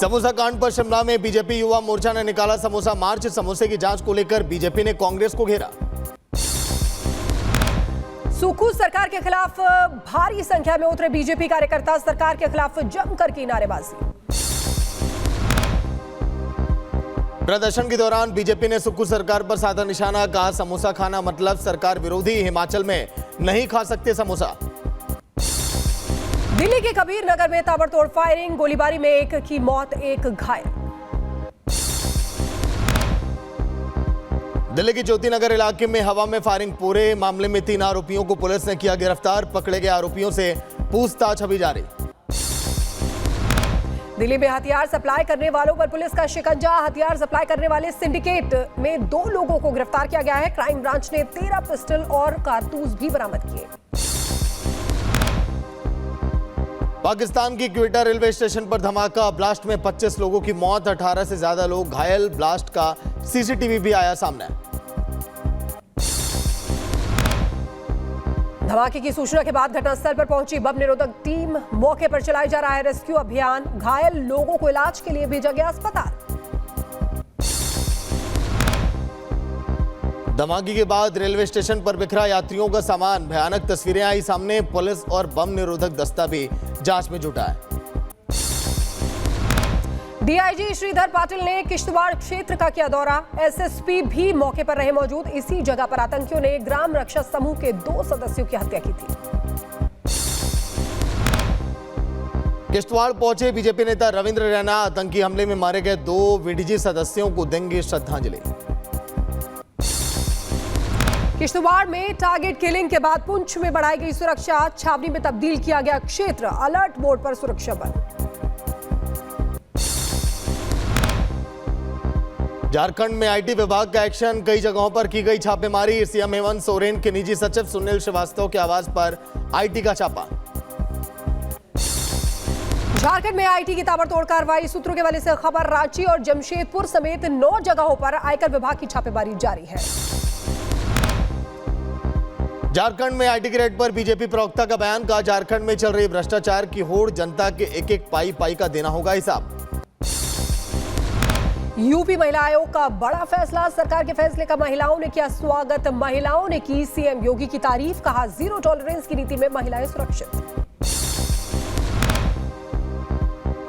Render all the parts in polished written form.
समोसा कांड पर शिमला में बीजेपी युवा मोर्चा ने निकाला समोसा मार्च। समोसे की जांच को लेकर बीजेपी ने कांग्रेस को घेरा। सुक्खू सरकार के खिलाफ भारी संख्या में उतरे बीजेपी कार्यकर्ता, सरकार के खिलाफ जमकर की नारेबाजी। प्रदर्शन के दौरान बीजेपी ने सुक्खू सरकार पर साधा निशाना, कहा समोसा खाना मतलब सरकार विरोधी, हिमाचल में नहीं खा सकते समोसा। दिल्ली के कबीर नगर में ताबड़तोड़ फायरिंग, गोलीबारी में एक की मौत, एक घायल। दिल्ली के ज्योति नगर इलाके में हवा में फायरिंग, पूरे मामले में 3 आरोपियों को पुलिस ने किया गिरफ्तार। पकड़े गए आरोपियों से पूछताछ अभी जारी। दिल्ली में हथियार सप्लाई करने वालों पर पुलिस का शिकंजा, हथियार सप्लाई करने वाले सिंडिकेट में 2 लोगों को गिरफ्तार किया गया है। क्राइम ब्रांच ने 13 पिस्टल और कारतूस भी बरामद किए। पाकिस्तान की क्वेटा रेलवे स्टेशन पर धमाका, ब्लास्ट में 25 लोगों की मौत, 18 से ज्यादा लोग घायल। ब्लास्ट का सीसीटीवी भी आया सामने। धमाके की सूचना के बाद घटनास्थल पर पहुंची बम निरोधक टीम, मौके पर चलाया जा रहा है रेस्क्यू अभियान। घायल लोगों को इलाज के लिए भेजा गया अस्पताल। धमाके के बाद रेलवे स्टेशन पर बिखरा यात्रियों का सामान, भयानक तस्वीरें आई सामने। पुलिस और बम निरोधक दस्ता भी जांच में जुटा है। डीआईजी श्रीधर पाटिल ने किश्तवाड़ क्षेत्र का किया दौरा, एसएसपी भी मौके पर रहे मौजूद। इसी जगह पर आतंकियों ने ग्राम रक्षा समूह के 2 सदस्यों की हत्या की थी। किश्तवाड़ पहुंचे बीजेपी नेता रविंद्र रैना, आतंकी हमले में मारे गए 2 वीडीजी सदस्यों को देंगे श्रद्धांजलि। किश्तवाड़ में टारगेट किलिंग के बाद पुंछ में बढ़ाई गई सुरक्षा, छावनी में तब्दील किया गया क्षेत्र, अलर्ट मोड पर सुरक्षा बल। झारखंड में आईटी विभाग का एक्शन, कई जगहों पर की गई छापेमारी। सीएम हेमंत सोरेन के निजी सचिव सुनील श्रीवास्तव के आवास पर आईटी का छापा। झारखंड में आईटी की ताबड़तोड़ कार्रवाई, सूत्रों के हवाले से खबर। रांची और जमशेदपुर समेत 9 जगहों पर आयकर विभाग की छापेमारी जारी है। झारखंड में आईटी की रेड पर बीजेपी प्रवक्ता का बयान, कहा झारखंड में चल रही भ्रष्टाचार की होड़, जनता के एक एक पाई का देना होगा हिसाब। यूपी महिला आयोग का बड़ा फैसला, सरकार के फैसले का महिलाओं ने किया स्वागत। महिलाओं ने की सीएम योगी की तारीफ, कहा जीरो टॉलरेंस की नीति में महिलाएं सुरक्षित।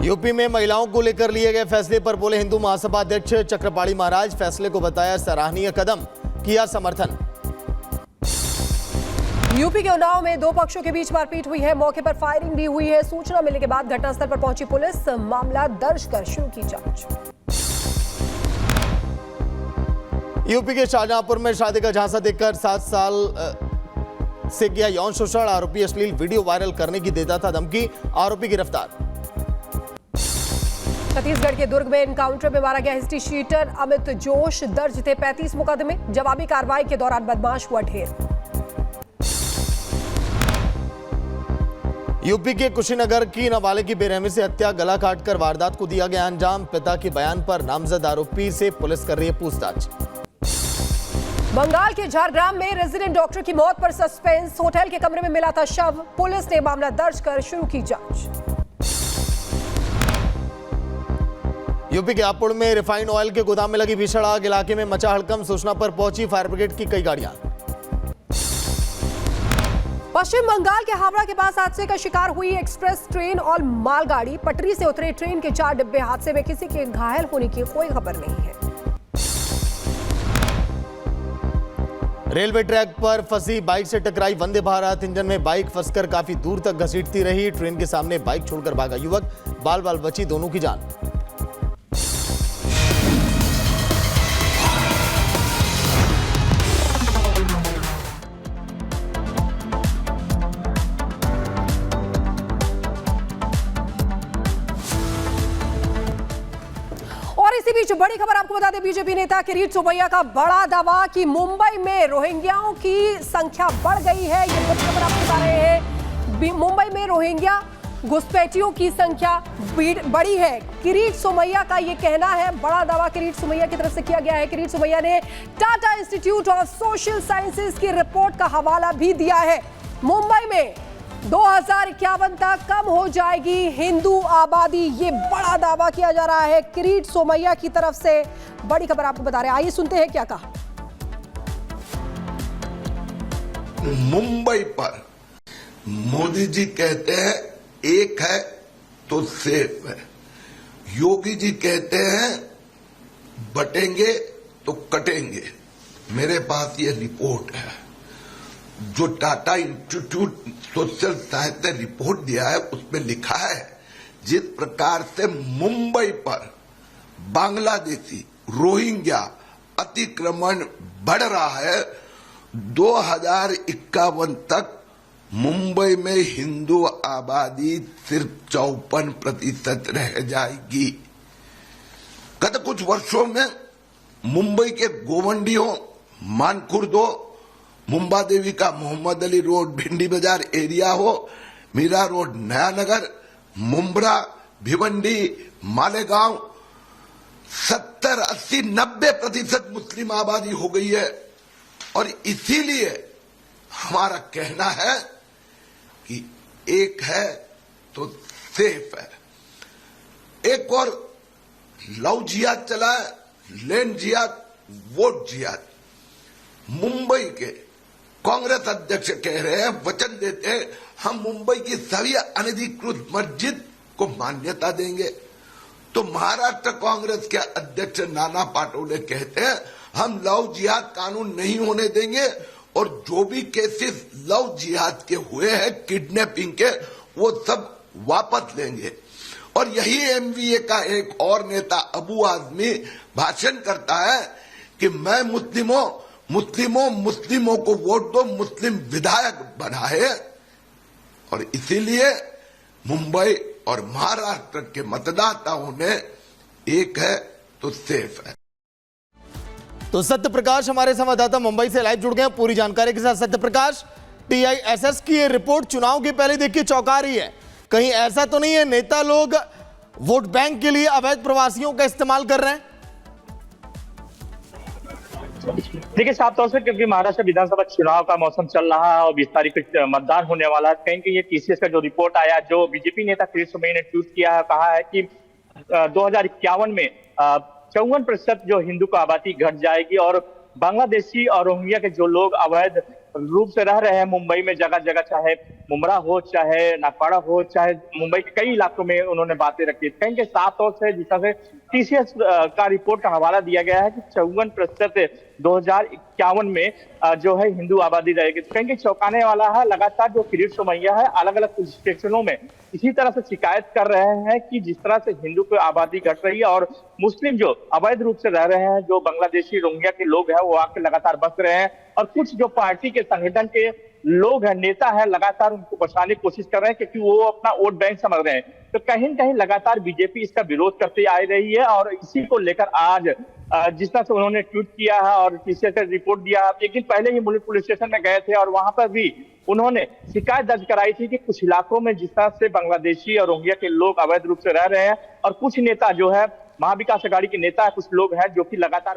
यूपी में महिलाओं को लेकर लिए गए फैसले पर बोले हिंदू महासभा अध्यक्ष चक्रपाणी महाराज, फैसले को बताया सराहनीय कदम, किया समर्थन। यूपी के उन्नाव में 2 पक्षों के बीच मारपीट हुई है, मौके पर फायरिंग भी हुई है। सूचना मिलने के बाद घटनास्थल पर पहुंची पुलिस, मामला दर्ज कर शुरू की जांच। यूपी के शाहजहांपुर में शादी का झांसा देकर 7 साल से किया यौन शोषण, आरोपी अश्लील वीडियो वायरल करने की देता था धमकी, आरोपी गिरफ्तार। छत्तीसगढ़ के दुर्ग में एनकाउंटर में मारा गया हिस्ट्री शीटर अमित जोश, दर्ज थे 35 मुकदमे, जवाबी कार्रवाई के दौरान बदमाश हुआ ढेर। यूपी के कुशीनगर की नाबालिग की बेरहमी से हत्या, गला काटकर वारदात को दिया गया अंजाम। पिता के बयान पर नामजद आरोपी से पुलिस कर रही है पूछताछ। बंगाल के झारग्राम में रेजिडेंट डॉक्टर की मौत पर सस्पेंस, होटल के कमरे में मिला था शव, पुलिस ने मामला दर्ज कर शुरू की जांच। यूपी के हापुड़ में रिफाइंड ऑयल के गोदाम में लगी भीषण आग, इलाके में मचा हड़कंप। सूचना पर पहुंची फायर ब्रिगेड की कई गाड़ियां। पश्चिम बंगाल के हावड़ा के पास हादसे का शिकार हुई एक्सप्रेस ट्रेन और मालगाड़ी, पटरी से उतरे ट्रेन के 4 डिब्बे, हादसे में किसी के घायल होने की कोई खबर नहीं है। रेलवे ट्रैक पर फंसी बाइक से टकराई वंदे भारत, इंजन में बाइक फंसकर काफी दूर तक घसीटती रही। ट्रेन के सामने बाइक छोड़कर भागा युवक, बाल बाल बची दोनों की जान। इसी बीच बड़ी खबर आपको बता दें, बीजेपी नेता किरीट सोमैया का बड़ा दावा कि मुंबई में रोहिंग्याओं की संख्या बढ़ गई है। ये बड़ी खबर आपको बता रहे हैं, मुंबई में रोहिंग्या घुसपैठियों की संख्या बढ़ी है। किरीट सोमैया का ये कहना है, बड़ा दावा किरीट सोमैया की तरफ से किया गया है। किरीट सोमैया ने Tata institute of social sciences की रिपोर्ट का हवाला भी दिया है। मुंबई में 2051 तक कम हो जाएगी हिंदू आबादी, ये बड़ा दावा किया जा रहा है किरीट सोमैया की तरफ से। बड़ी खबर आपको बता रहे हैं, आइए सुनते हैं क्या कहा। मुंबई पर मोदी जी कहते हैं एक है तो सेफ है, योगी जी कहते हैं बटेंगे तो कटेंगे। मेरे पास ये रिपोर्ट है जो टाटा इंस्टीट्यूट सोशल साइंस ने रिपोर्ट दिया है, उसमें लिखा है जिस प्रकार से मुंबई पर बांग्लादेशी रोहिंग्या अतिक्रमण बढ़ रहा है, 2051 तक मुंबई में हिंदू आबादी सिर्फ 54% रह जाएगी। गत कुछ वर्षों में मुंबई के गोवंडियों, मानखुर्द, मुंबा देवी का मोहम्मद अली रोड भिंडी बाजार एरिया हो, मीरा रोड नया नगर, मुंब्रा, भिवंडी, मालेगांव 70, 80, 90% मुस्लिम आबादी हो गई है। और इसीलिए हमारा कहना है कि एक है तो सेफ है। एक और लव जिहाद चला है, लैंड जिहाद, वोट जिहाद। मुंबई के कांग्रेस अध्यक्ष कह रहे हैं, वचन देते हैं, हम मुंबई की सभी अनधिकृत मस्जिद को मान्यता देंगे। तो महाराष्ट्र कांग्रेस के अध्यक्ष नाना पाटोले कहते हैं, हम लव जिहाद कानून नहीं होने देंगे और जो भी केसेस लव जिहाद के हुए हैं, किडनैपिंग के, वो सब वापस लेंगे। और यही एमवीए का एक और नेता अबू आजमी भाषण करता है कि मैं मुस्लिमों को वोट दो, मुस्लिम विधायक बनाए। और इसीलिए मुंबई और महाराष्ट्र के मतदाताओं ने एक है तो सेफ है। तो सत्य प्रकाश हमारे संवाददाता मुंबई से लाइव जुड़ गए हैं पूरी जानकारी के साथ। सत्य प्रकाश, टीआईएसएस की ये रिपोर्ट चुनाव के पहले देखिए चौंका रही है। कहीं ऐसा तो नहीं है नेता लोग वोट बैंक के लिए अवैध प्रवासियों का इस्तेमाल कर रहे हैं? देखिए, साफ तौर से क्योंकि महाराष्ट्र विधानसभा चुनाव का मौसम चल रहा है और 20 तारीख को मतदान होने वाला है, कहीं कि ये टीसीएस का जो रिपोर्ट आया, जो बीजेपी नेता किरीट सोमैया ने ट्वीट किया है, कहा है कि 2051 में 54% जो हिंदू की आबादी घट जाएगी और बांग्लादेशी और रोहिंग्या के जो लोग अवैध रूप से रह रहे हैं मुंबई में जगह जगह, चाहे मुमरा हो, चाहे नागपाड़ा हो, चाहे मुंबई के कई इलाकों में उन्होंने बातें रखी। कहीं के साफ तौर से जिस तरह से टीसीएस का रिपोर्ट का हवाला दिया गया है कि 54% 2051 में जो है हिंदू आबादी रहेगी। कहीं के चौंकाने वाला है, लगातार जो किरीट सोमैया है अलग अलग पुलिस स्टेशनों में इसी तरह से शिकायत कर रहे हैं कि जिस तरह से हिंदू की आबादी घट रही है और मुस्लिम जो अवैध रूप से रह रहे हैं, जो बांग्लादेशी रोहिंग्या के लोग हैं, वो आके लगातार बस रहे हैं। और कुछ जो पार्टी के संगठन के लोग हैं, नेता है, लगातार उनको बचाने की कोशिश कर रहे हैं क्योंकि वो अपना वोट बैंक समझ रहे हैं। तो कहीं न कहीं लगातार बीजेपी इसका विरोध करते आ रही है और इसी को लेकर आज जिस तरह से उन्होंने ट्वीट किया है और टीसीएस का रिपोर्ट दिया। एक दिन पहले ही पुलिस स्टेशन में गए थे और वहां पर भी उन्होंने शिकायत दर्ज कराई थी कि कुछ इलाकों में जिस तरह से बांग्लादेशी और रोहिंग्या के लोग अवैध रूप से रह रहे हैं और कुछ नेता जो है महाविकास अघाड़ी के नेता, कुछ लोग हैं जो कि लगातार